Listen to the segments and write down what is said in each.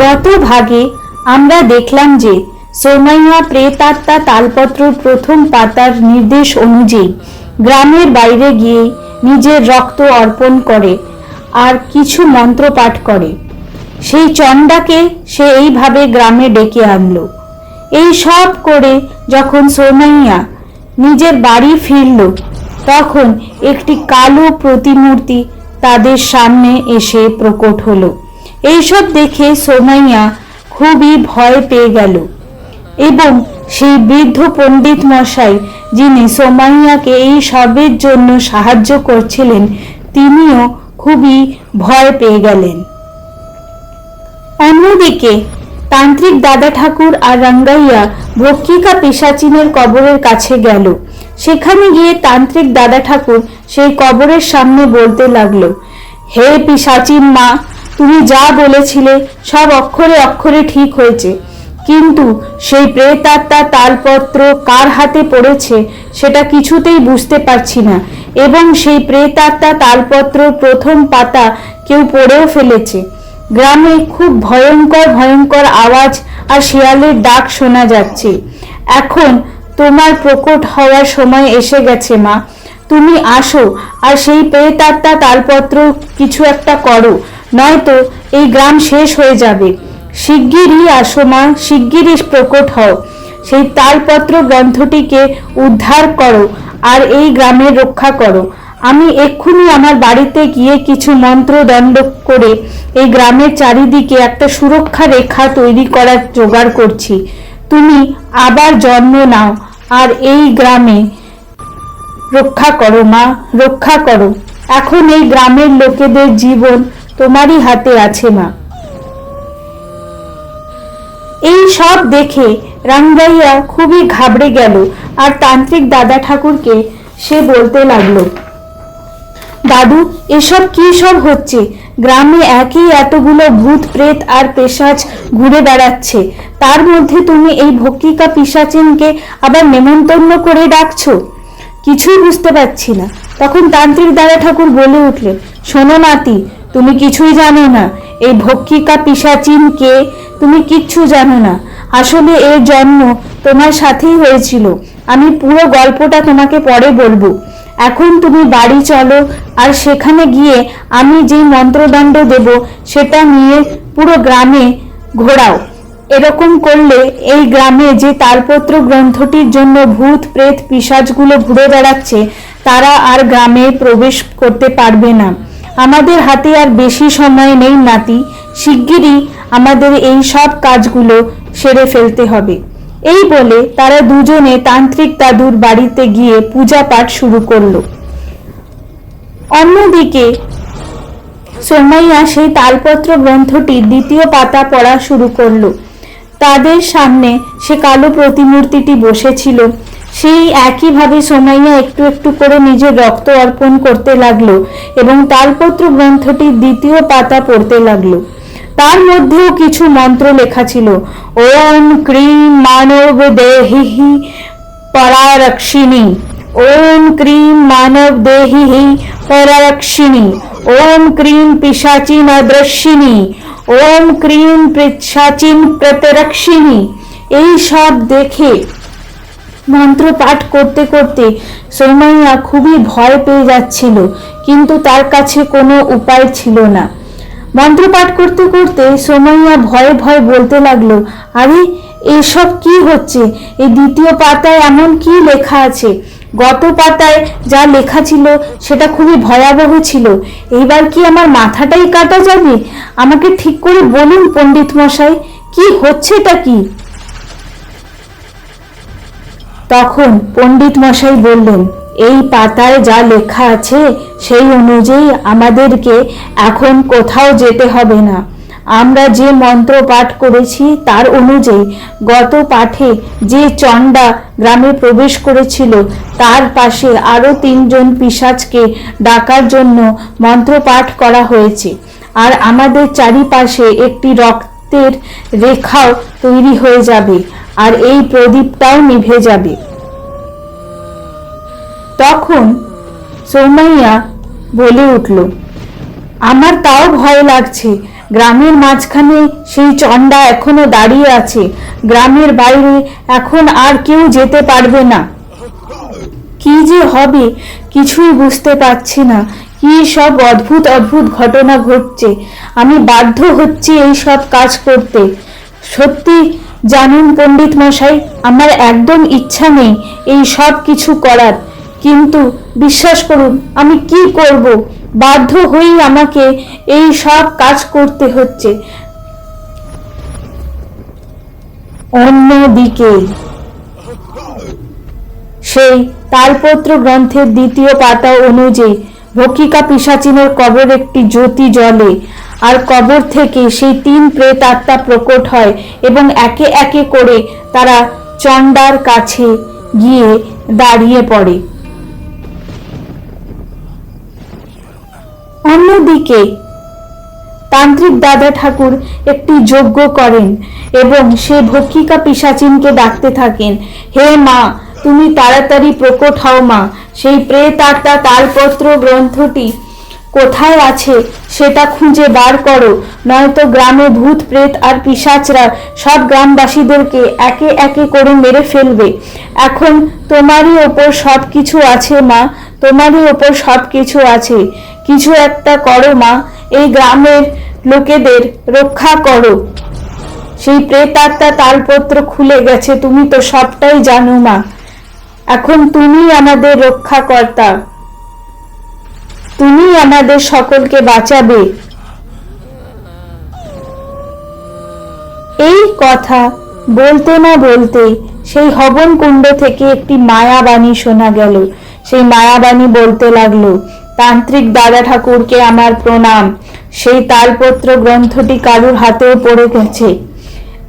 গত ভাগে আমরা দেখলাম যে সোমাইয়া প্রেতাত্মা তালপত্র প্রথম পাতার নির্দেশ অনুযায়ী গ্রামের বাইরে গিয়ে নিজের রক্ত অর্পণ করে আর কিছু মন্ত্র পাঠ করে। সেই চণ্ডাকে সে এইভাবে গ্রামে ডেকে আনলো। এই সব করে যখন সোমাইয়া নিজের বাড়ি ফিরল তখন একটি কালো প্রতিমূর্তি তাদের সামনে এসে প্রকট হলো। এইসব দেখে সোমাইয়া খুবই ভয় পেয়ে গেল এবং সেই বৃদ্ধ পণ্ডিত মশাই যিনি সোমাইয়াকে এই সবের জন্য সাহায্য করছিলেন তিনিও খুবই ভয় পেয়ে গেলেন। অন্যদিকে তান্ত্রিক দাদা ঠাকুর আর রাঙ্গাইয়া ভক্ষিকা পিশাচিনের কবরের কাছে গেল। সেখানে গিয়ে তান্ত্রিক দাদা ঠাকুর সেই কবরের সামনে বলতে লাগলো, হে পিশাচিন মা, তুমি যা বলেছিলে সব অক্ষরে অক্ষরে ঠিক হয়েছে, কিন্তু সেই প্রেতাত্মা তালপত্র কার হাতে পড়েছে সেটা কিছুতেই বুঝতে পারছি না, এবং সেই প্রেতাত্মা তালপত্র প্রথম পাতা কেউ পড়েও ফেলেছে। গ্রামে খুব ভয়ঙ্কর ভয়ঙ্কর আওয়াজ আর শিয়ালের ডাক শোনা যাচ্ছে। এখন তোমার প্রকট হওয়ার সময় এসে গেছে মা, তুমি আসো আর সেই প্রেতাত্মা তালপত্র কিছু একটা করো, নয়তো এই গ্রাম শেষ হয়ে যাবে। শিগগিরই আসো মা, শিগগিরই প্রকট হও, সেই তালপত্র গ্রন্থটিকে উদ্ধার করো আর এই গ্রামের রক্ষা করো। আমি এক্ষুনি আমার বাড়িতে গিয়ে কিছু মন্ত্র দণ্ড করে এই গ্রামের চারিদিকে একটা সুরক্ষা রেখা তৈরি করার জোগাড় করছি। তুমি আবার জন্ম নাও আর এই গ্রামে রক্ষা করো মা, রক্ষা করো। এখন এই গ্রামের লোকেদের জীবন তোমারই হাতে আছে মা। এই সব দেখে রাঙ্গাইয়া খুবই ঘাবড়ে গেল আর তান্ত্রিক দাদা ঠাকুরকে সে বলতে লাগলো, দাদু, এসব কি সব হচ্ছে? গ্রামে একই এতগুলো ভূত প্রেত আর পেশাচ ঘুরে বেড়াচ্ছে, তার মধ্যে তুমি এই ভক্ষিকা পিশাচিনকে আবার নেমন্তন্ন করে ডাকছো? কিছুই বুঝতে পারছি না। তখন তান্ত্রিক দাদা ঠাকুর বলে উঠলেন, শোনো নাতি, তুমি কিছুই জানো না। এই ভক্ষিকা পিশাচিন কে তুমি কিচ্ছু জানো না। আসলে এর জন্ম তোমার সাথেই হয়েছিল। আমি পুরো গল্পটা তোমাকে পরে বলবো। এখন তুমি বাড়ি চলো আর সেখানে গিয়ে আমি যে মন্ত্রদণ্ড দেব সেটা নিয়ে পুরো গ্রামে ঘোরাও। এরকম করলে এই গ্রামে যে তালপত্র গ্রন্থটির জন্য ভূত প্রেত পিশাচগুলো ঘুরে বেড়াচ্ছে তারা আর গ্রামে প্রবেশ করতে পারবে না। আমাদের হাতে আর বেশি সময় নেই নাতি, শিগগিরই আমাদের এই সব কাজগুলো সেরে ফেলতে হবে। এই বলে তারা দুজনে তান্ত্রিক দাদুর বাড়িতে গিয়ে পূজা পাঠ শুরু করলো। অন্যদিকে সোমাইয়া সেই তালপত্র গ্রন্থটি দ্বিতীয় পাতা পড়া শুরু করলো। তাদের সামনে সে কালো প্রতিমূর্তিটি বসেছিল। সেই একইভাবে সোমাইয়া একটু একটু করে নিজের রক্ত অর্পণ করতে লাগলো এবং তালপত্র গ্রন্থটির দ্বিতীয় পাতা পড়তে লাগলো। তার মধ্যেও কিছু মন্ত্র লেখা ছিল। ওম ক্রিম মানব দেহি পরারক্ষিণী, ওম ক্রিম মানব দেহি পরারক্ষিণী, ওম ক্রিম পিশাচিন অদৃশ্যিনী, ওম ক্রিম পিশাচিন প্রতিরক্ষিণী। এই সব দেখে মন্ত্র পাঠ করতে করতে সোমাইয়া খুবই ভয় পেয়ে যাচ্ছিল, কিন্তু তার কাছে কোনো উপায় ছিল না। মন্ত্র পাঠ করতে করতে সোমাইয়া ভয়ে ভয়ে বলতে লাগলো, আরে এসব কি হচ্ছে? এই দ্বিতীয় পাতায় এমন কি লেখা আছে? গত পাতায় যা লেখা ছিল সেটা খুবই ভয়াবহ ছিল। এইবার কি আমার মাথাটাই কাটা যাবে? আমাকে ঠিক করে বলুন পণ্ডিত মশাই, কি হচ্ছেটা কি? তখন পণ্ডিত মশাই বললেন, এই পাতায় যা লেখা আছে সেই অনুযায়ী আমাদেরকে এখন কোথাও যেতে হবে না। আমরা যে মন্ত্র পাঠ করেছি তার অনুযায়ী গত পাঠে যে চণ্ডা গ্রামে প্রবেশ করেছিল তার পাশে আরো 3 জন পিশাচকে ডাকার জন্য মন্ত্র পাঠ করা হয়েছে, আর আমাদের চারিপাশে একটি রক্তের রেখাও তৈরি হয়ে যাবে আর এই প্রদীপটাও নিভে যাবে। তখন সোমাইয়া বলে উঠল, আমার তাও ভয় লাগছে। গ্রামের মাঝখানে সেই চণ্ডা এখনো দাঁড়িয়ে আছে। গ্রামের বাইরে এখন আর কেউ যেতে পারবে না। কি যে হবে কিছুই বুঝতে পারছি না। কি সব অদ্ভুত অদ্ভুত ঘটনা ঘটছে। আমি বাধ্য হচ্ছি এই সব কাজ করতে। সত্যি জানুন পণ্ডিত মশাই, আমার একদম ইচ্ছা নেই এই সব কিছু করার, কিন্তু বিশ্বাস করুন আমি কি করব, বাধ্য হয়েই আমাকে এই সব কাজ করতে হচ্ছে। অন্যদিকে সেই তালপত্র গ্রন্থের দ্বিতীয় পাতা অনুযায়ী ভক্ষিকা পিশাচিনের কবর একটি জ্যোতি জ্বলে, আর কবর থেকে সেই 3 প্রেত আত্মা প্রকট হয় এবং একে একে করে তারা চণ্ডার কাছে গিয়ে দাঁড়িয়ে পড়ে। অন্যদিকে তান্ত্রিক দাদা ঠাকুর একটি যজ্ঞ করেন এবং সে ভক্ষিকা পিশাচিনকে ডাকতে থাকেন, হে মা, তুমি তাড়াতাড়ি প্রকট হও মা। সেই প্রেত আত্মা তালপত্র গ্রন্থটি কোথায় আছে সেটা খুঁজে বার করো, নয়তো গ্রামে ভূত প্রেত আর পিশাচরা সব গ্রামবাসীদেরকে একে একে করে মেরে ফেলবে। এখন তোমারই ওপর সব কিছু আছে মা, তোমারই ওপর সব কিছু আছে। কিছু একটা করো মা, এই গ্রামের লোকেদের রক্ষা করো। সেই প্রেতাত্মা তালপত্র খুলে গেছে, তুমি তো সবটাই জানো মা। এখন তুমি আমাদের রক্ষাকর্তা, তুমি আমাদের সকলকে বাঁচাবে। এই কথা বলতে না বলতে সেই হবন কুণ্ড থেকে একটি মায়াবাণী শোনা গেল। সেই মায়াবাণী বলতে লাগলো, তান্ত্রিক দাদা ঠাকুরকে আমার প্রণাম। সেই তালপত্র গ্রন্থটি কারুর হাতেও পড়ে গেছে।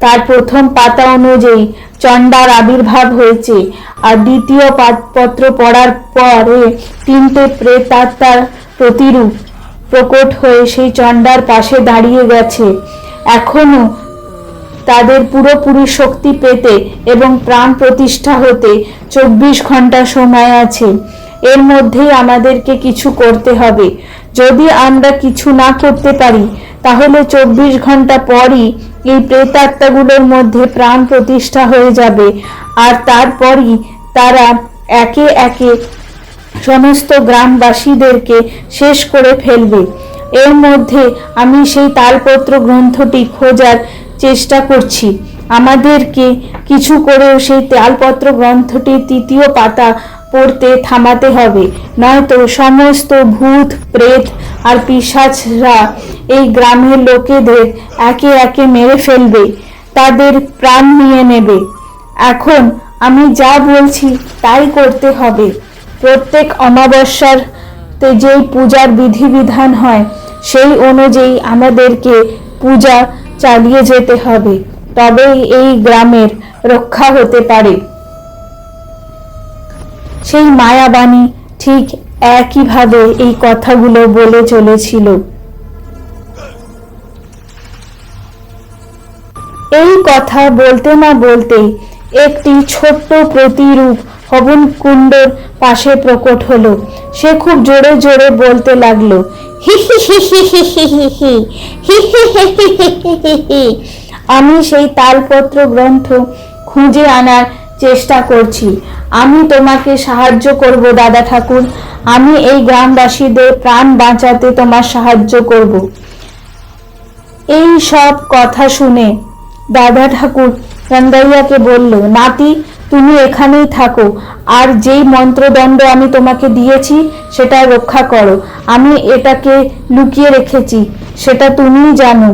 তার প্রথম পাতা অনুযায়ী চণ্ডার আবির্ভাব হয়েছে, আর দ্বিতীয় পত্র পড়ার পরে 3টে প্রেতাত্মার প্রতিরূপ প্রকট হয়ে সেই চণ্ডার পাশে দাঁড়িয়ে গেছে। এখনো তাদের পুরোপুরি শক্তি পেতে এবং প্রাণ প্রতিষ্ঠা হতে 24 ঘন্টা সময় আছে। এর মধ্যেই আমাদেরকে কিছু করতে হবে। যদি আমরা কিছু না করতে পারি তাহলে 24 ঘন্টা পরই এই প্রেতাত্মাগুলোর মধ্যে প্রাণ প্রতিষ্ঠা হয়ে যাবে, আর তারপরই তারা একে একে সমস্ত গ্রামবাসীদেরকে শেষ করে ফেলবে। এর মধ্যে আমি সেই তালপত্র গ্রন্থটি খোঁজার চেষ্টা করছি। আমাদেরকে কিছু করেও সেই তালপত্র গ্রন্থটির 3য় পাতা পড়তে থামাতে হবে, নয়তো সমস্ত ভূত প্রেত আর পিশাচরা এই গ্রামের লোকেদের একে একে মেরে ফেলবে, তাদের প্রাণ নিয়ে নেবে। এখন আমি যা বলছি তাই করতে হবে। প্রত্যেক অমাবস্যার যেই পূজার বিধিবিধান হয় সেই অনুযায়ী আমাদেরকে পূজা চালিয়ে যেতে হবে, তবেই এই গ্রামের রক্ষা হতে পারে। সেই মায়াবাণী ঠিক একইভাবে এই কথাগুলো বলে চলেছিল। এই কথা বলতে না বলতেই একটি ছোট্ট প্রতিরূপ হবন কুণ্ডর পাশে প্রকট হলো। সে খুব জোরে জোরে বলতে লাগলো, হি হি হি হি হি হি হি হি হি হি হি হি হি। আমি সেই তালপত্র গ্রন্থ খুঁজে আনার চেষ্টা করছি। আমি তোমাকে সাহায্য করব দাদা ঠাকুর, আমি এই গ্রামবাসীদের প্রাণ বাঁচাতে তোমার সাহায্য করব। এই সব কথা শুনে দাদা ঠাকুর রঙ্গাইয়াকে বলল, নাতি তুমি এখানেই থাকো, আর যেই মন্ত্রদণ্ড আমি তোমাকে দিয়েছি সেটা রক্ষা করো। আমি এটাকে লুকিয়ে রেখেছি, সেটা তুমিই জানো।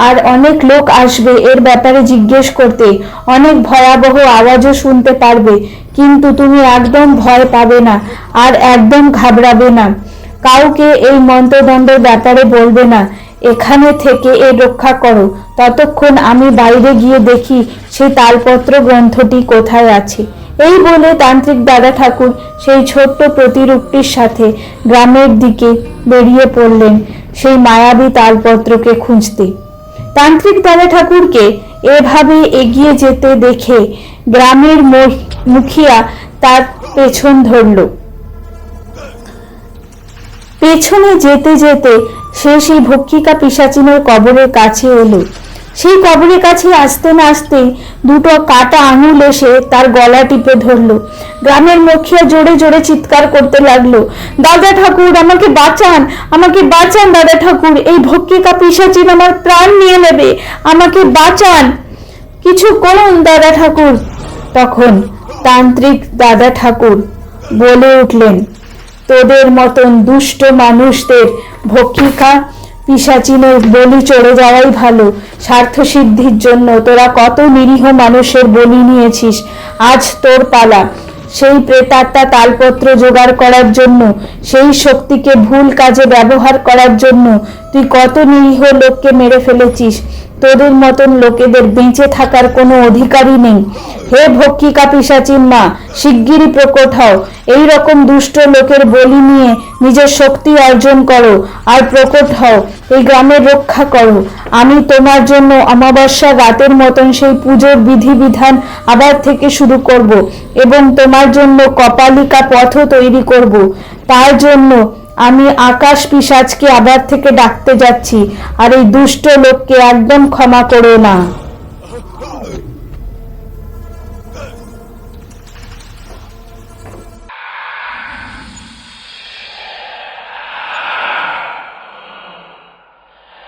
আর অনেক লোক আসবে এর ব্যাপারে জিজ্ঞেস করতে, অনেক ভয়াবহ আওয়াজও শুনতে পারবে, কিন্তু তুমি একদম ভয় পাবে না আর একদম ঘাবড়াবে না। কাউকে এই মন্ত্রদণ্ডের ব্যাপারে বলবে না, এখানে থেকে এর রক্ষা করো। ততক্ষণ আমি বাইরে গিয়ে দেখি সেই তালপত্র গ্রন্থটি কোথায় আছে। এই বলে তান্ত্রিক দাদা ঠাকুর সেই ছোট্ট প্রতিরূপটির সাথে গ্রামের দিকে বেরিয়ে পড়লেন সেই মায়াবী তালপত্রকে খুঁজতে। তান্ত্রিক দাদা ঠাকুরকে এভাবে এগিয়ে যেতে দেখে গ্রামের মুখিয়া তার পেছন ধরল। পেছনে যেতে যেতে সে সেই ভক্ষিকা পিশাচিনের কবরের কাছে এলো। সেই কবরের কাছে আসতে না আসতেই দুটো কাটা আঙুল এসে তার গলা টিপে ধরলো। গ্রামের মুখিয়া জোরে জোরে চিৎকার করতে লাগলো, দাদা ঠাকুর, আমাকে বাঁচান, আমাকে বাঁচান দাদা ঠাকুর, এই ভক্ষিকা পিশাচিন আমার প্রাণ নিয়ে নেবে, আমাকে বাঁচান, কিছু করুন দাদা ঠাকুর। তখন তান্ত্রিক দাদা ঠাকুর বলে উঠলেন, তোদের মতন দুষ্ট মানুষদের ভক্ষিকা পিশাচিনের বলি চড়ে যাওয়াই ভালো। স্বার্থ সিদ্ধির জন্য তোরা কত নিরীহ মানুষের বলি নিয়েছিস, আজ তোর পালা। সেই প্রেতাত্মা তালপত্র জোগাড় করার জন্য, সেই শক্তিকে ভুল কাজে ব্যবহার করার জন্য তুই কত নিরীহ লোককে মেরে ফেলেছিস। তোদের মতন লোকেদের বেঁচে থাকার কোনো অধিকারই নেই। হে ভক্ষিকা পিশাচিন মা, শিগগিরই প্রকট হও, এই রকম দুষ্ট লোকের বলি নিয়ে নিজের শক্তি অর্জন করো আর প্রকট হও, এই গ্রামের রক্ষা করো। আমি তোমার জন্য অমাবস্যা রাতের মতন সেই পুজোর বিধিবিধান আবার থেকে শুরু করব এবং তোমার জন্য কপালিকা পথও তৈরি করব। তার জন্য আমি আকাশ পিশাচকে আবার থেকে ডাকতে যাচ্ছি, আর এই দুষ্ট লোককে একদম ক্ষমা করো না।